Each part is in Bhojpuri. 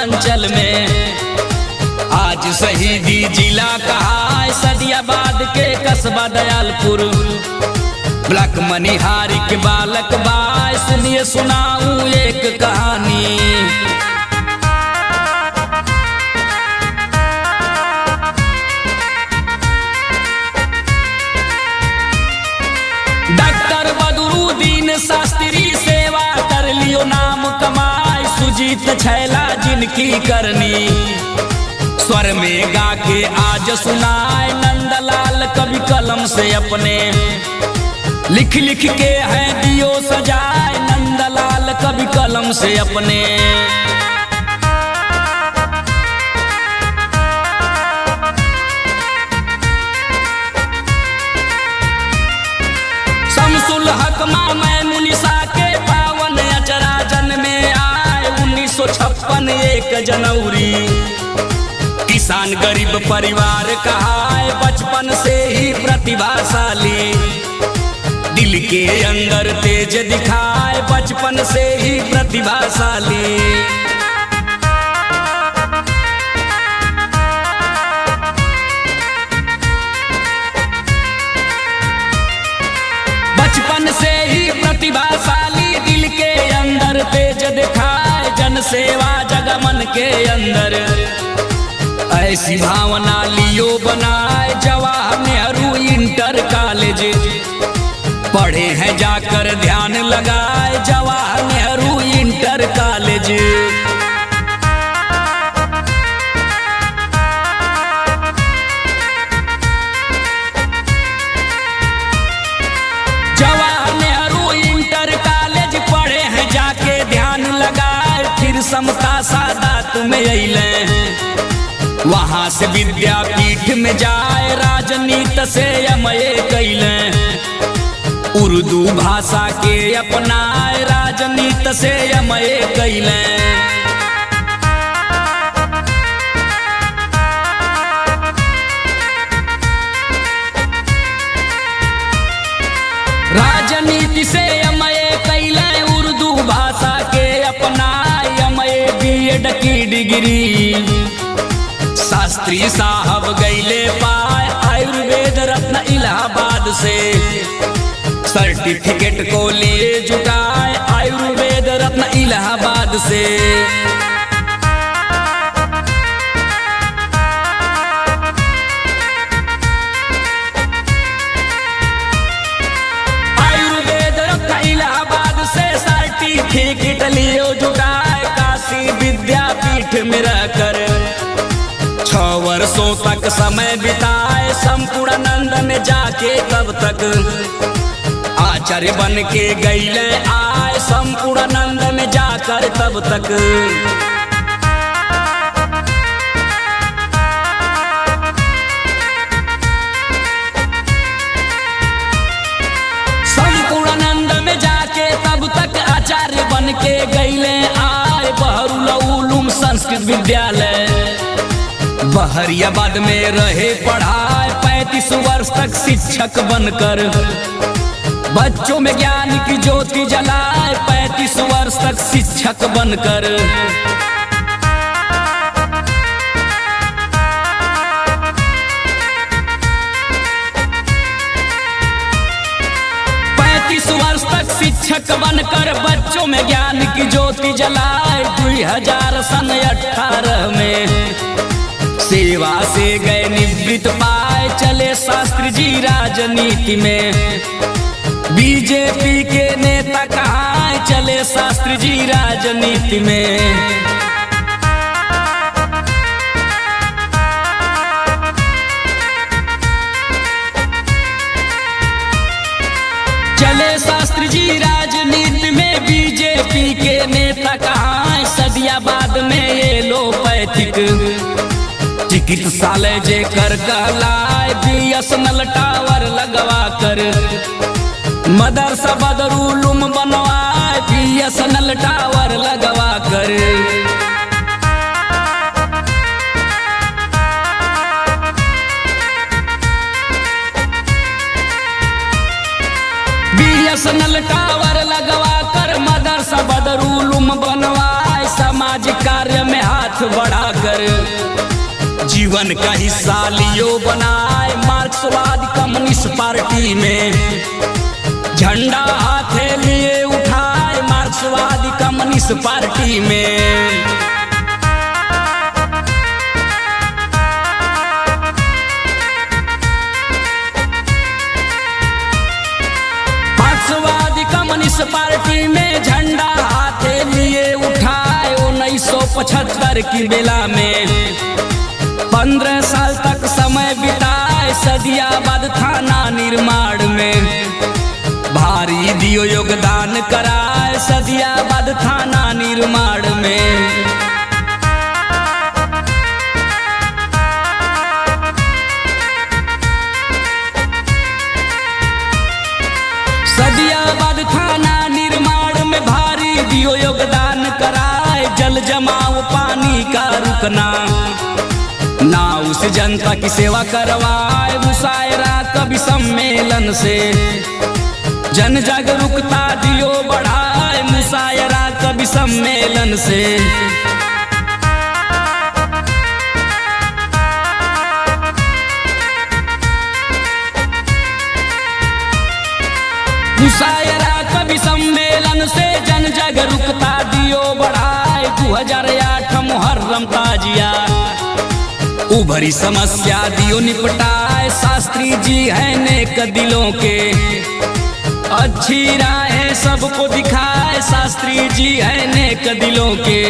पूर्वांचल में। आज शहीदी जिला कहा है सदियाबाद के कस्बा दयालपुर। ब्लॉक मनिहारी के बालक बा, इसलिए सुनाऊं एक कहानी। डॉक्टर बदरुद्दीन शास्त्री सेवा कर लियो नाम कमाए। सुजीत छैला जिनकी करनी, स्वर में गा के आज सुनाए। नंदलाल कवि कलम से अपने लिख लिख के है दियो सजाए। नंदलाल कवि कलम से अपने शमसुल हक मैमुनिसा के पावन अचरा जन्म में आए। 1956 1 जनवरी। किसान गरीब परिवार कहा है, बचपन से ही प्रतिभाशाली। दिल के अंदर तेज दिखाए, बचपन से ही प्रतिभाशाली। बचपन से ही प्रतिभाशाली, दिल के अंदर तेज दिखाए। जन सेवा जगमन के अंदर ऐसी भावना लियो बनाए। जवाहर नेहरू इंटर कॉलेज पढ़े हैं जाकर ध्यान लगाए। Jawahar Nehru inter college. Jawahar Nehru inter college पढ़े हैं जाके ध्यान लगाए। फिर समता सादात में अइले, वहाँ से विद्यापीठ में जाए। राजनीति से अमये कैले, उर्दू भाषा के अपनाए। राजनीति से अमये कैले। राजनीति से अमये कैले, उर्दू भाषा के अपनाए। अमये B.Ed की डिग्री शास्त्री साहब गैले पाए। आयुर्वेद रत्न इलाहाबाद से सर्टिफिकेट को लिए जुटाए। आयुर्वेद रत्न इलाहाबाद से। आयुर्वेद रत्न इलाहाबाद से सर्टिफिकेट लिए जुटाए। काशी विद्यापीठ में रहकर 6 वर्षों तक समय बिताए। संपूर्णानंद में जाके तब तक आचार्य बन के गईले आए। संपूर्णानंद में जाकर तब तक संपूर्णानंद में जाके तब तक आचार्य बन के गईले आए। बहरुल उलूम संस्कृत विद्यालय बहरियाबाद में रहे पढ़ाए। 35 वर्ष तक शिक्षक बनकर बच्चों में ज्ञान की ज्योति जलाए। 35 वर्ष तक शिक्षक बनकर शिक्षक बनकर बच्चों में ज्ञान की ज्योति जलाए। 2018 में सेवा से गए निवृत्त पाए। चले शास्त्री जी राजनीति में। बीजेपी के नेता कहाँ चले शास्त्री जी राजनीति में। चले शास्त्री जी राजनीति में। बीजेपी के नेता कहाँ सदियाबाद में एलोपैथिक चिकित्सालय जे कर कहलाए। BSNL टावर लगवा कर मदरसा बदरुल बनवाए। BSNL टावर लगवा कर BSNL टावर लगवा कर मदरसा बदरुल बनवाए। सामाजिक कार्य में हाथ हाथ बढ़ाकर जीवन का हिस्सा लियो बनाए मार्क्सवादी कम्युनिस्ट पार्टी में। झंडा हाथे लिए उठाए मार्क्सवादी कम्युनिस्ट पार्टी में। मार्क्सवादी कम्युनिस्ट पार्टी में झंडा हाथे लिए उठाए 1975 की बेला में। 15 साल तक समय बिताए सदियाबाद थाना निर्माण में। भारी दियो योगदान कराए सदियाबाद थाना निर्माण में। सदियाबाद थाना निर्माण में भारी दियो योगदान कराए। जल जमाव पानी का रुकना ना उस जनता की सेवा करवाए। मुशायरा कवि सम्मेलन से जन जागरूकता दियो बढ़ाए। मुशायरा कवि सम्मेलन से मुशायरा कवि सम्मेलन से जन जागरूकता दियो बढ़ाए। 2008 मुहर्रम ताजिया उभरी समस्या दियो निपटाए। शास्त्री जी हैं नेक दिलों के अच्छी राहें सबको दिखाए। शास्त्री जी हैं नेक दिलों के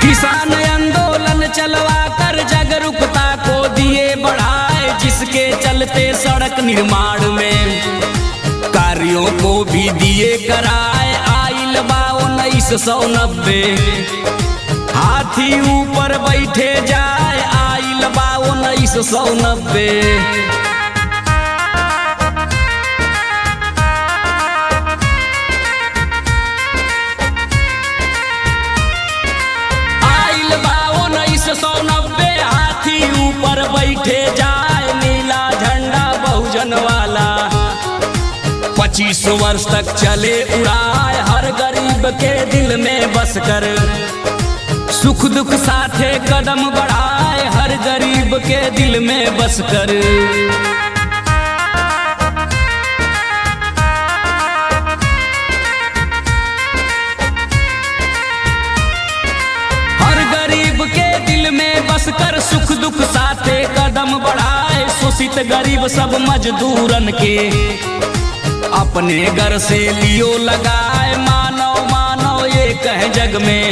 किसान आंदोलन चलवा कर जागरूकता को दिए बढ़ाए। जिसके चलते सड़क निर्माण में कार्यों को भी दिए कराए। आइल बा 1990 हाथी ऊपर बैठे जाए। आइल बा 1990 1990 हाथी ऊपर बैठे जाए। नीला झंडा बहुजन वाला 25 वर्ष तक चले उड़ाए। हर गरीब के दिल में बस कर सुख दुख साथे कदम बढ़ाए। हर गरीब के दिल में बस कर बस कर सुख दुख साथे कदम बढ़ाए। शोषित गरीब सब मजदूरन के अपने घर से लियो लगाए। मानव मानव एक है जग में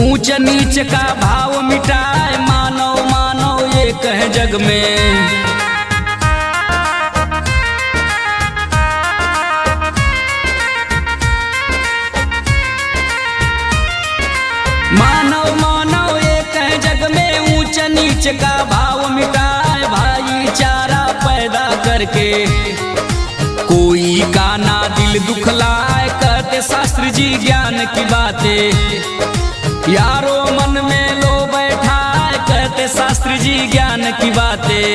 ऊंच नीच का भाव मिटाए। मानव मानव एक है जग में मानव मानव एक है जग में ऊंच नीच का भाव मिटाए। भाईचारा पैदा करके कोई का ना दिल दुखलाए। कहते शास्त्री जी ज्ञान की बातें यारो मन में लो बैठाए। कहते शास्त्री जी ज्ञान की बातें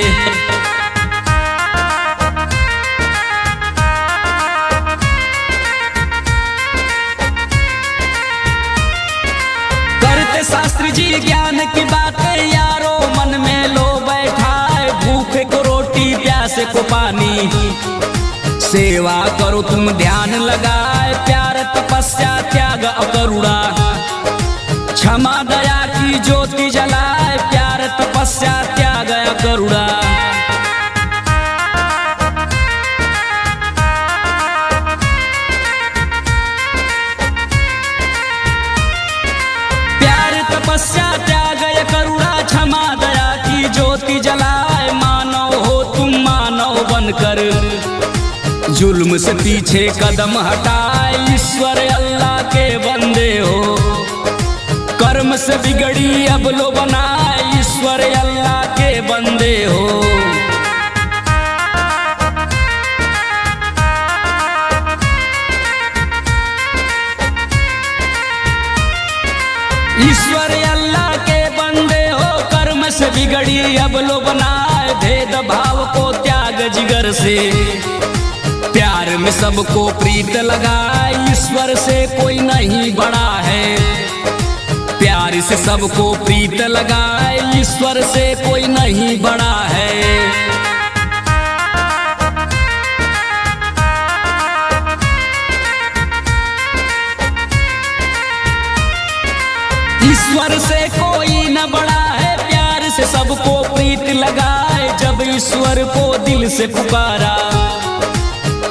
शास्त्री जी ज्ञान की बातें यारो मन में लो बैठाए। भूखे को रोटी प्यासे को पानी सेवा करो तुम ध्यान लगाए। प्यार तपस्या त्याग अकरुणा क्षमा दया की ज्योति जलाए। प्यार तपस्या त्याग अकरुणा तपस्या त्याग करुणा क्षमा दया की ज्योति जलाए। मानव हो तुम मानव बनकर जुल्म से पीछे कदम हटाए। ईश्वर अल्लाह के बंदे हो कर्म से बिगड़ी अब लो बनाए। ईश्वर अल्लाह के बंदे हो ईश्वर अल्लाह के बंदे हो कर्म से बिगड़ी अब लो बनाए। भेद भाव को त्याग नजर से। प्यार में सबको प्रीत लगाए, ईश्वर से कोई नहीं बड़ा है। प्यार से सबको प्रीत लगाए, ईश्वर से कोई नहीं बड़ा है। ईश्वर से कोई न बड़ा है, प्यार से सबको प्रीत लगाए। जब ईश्वर को दिल से पुकारा,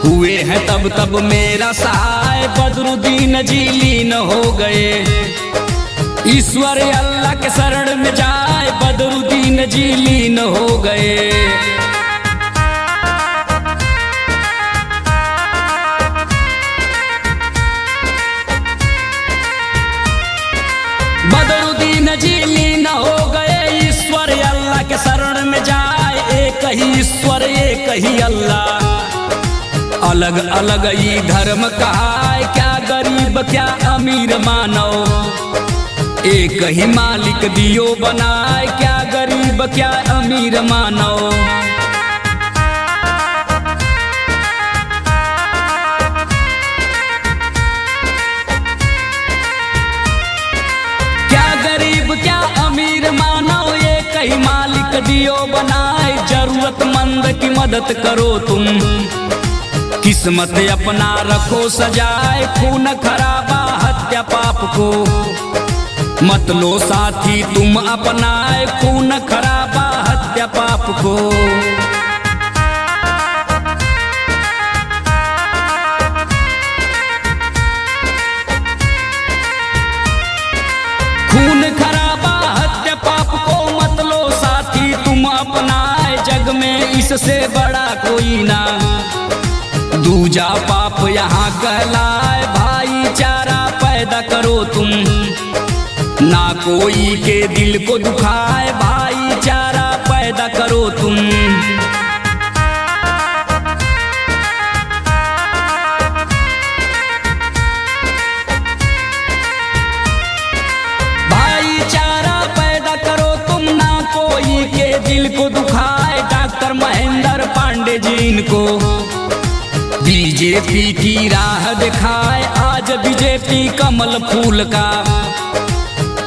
हुए हैं तब तब मेरा सहाय। बदरुद्दीन जी लीन हो गए, ईश्वर अल्लाह के शरण में जाए। बदरुद्दीन जी लीन हो गए। बदरुद्दीन जी लीन हो गए, ईश्वर अल्लाह के शरण में जाए। एक ही ईश्वर एक ही अल्लाह, अलग अलग ही धर्म कहा है। क्या गरीब क्या अमीर मानो, एक ही मालिक दियो बनाए। क्या गरीब क्या अमीर मानो। क्या गरीब क्या अमीर मानो, एक ही मालिक दियो बनाए। जरूरतमंद की मदद करो तुम, किस्मत अपना रखो सजाए। खून खराबा हत्या पाप को मत लो साथी तुम अपनाए। खून खराबा हत्या पाप को। खून खराबा हत्या पाप को मत लो साथी तुम अपनाए। जग में इससे बड़ा कोई ना, दूजा पाप यहाँ कहलाए। भाईचारा पैदा करो तुम, ना कोई के दिल को दुखाए। भाईचारा पैदा करो तुम। भाईचारा पैदा करो तुम, ना कोई के दिल को दुखाए। डॉक्टर महेंद्र पांडे जी इनको बीजेपी की राह दिखाए। आज बीजेपी कमल फूल का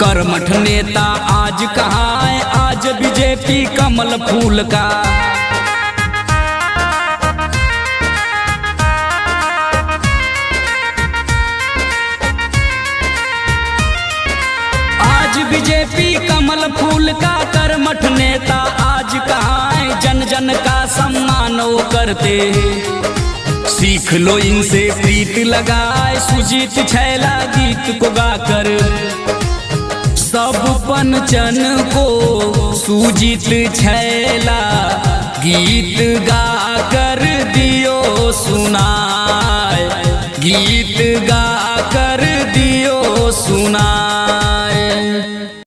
कर्मठ नेता आज कहाँ है। आज बीजेपी कमल फूल का। आज बीजेपी कमल फूल का कर्मठ नेता आज कहाँ है। जन जन का सम्मान वो करते, सीख लो इनसे प्रीत लगाए। सुजीत छैला गीत को गाकर सब पंचन को, सुजीत छैला गीत गा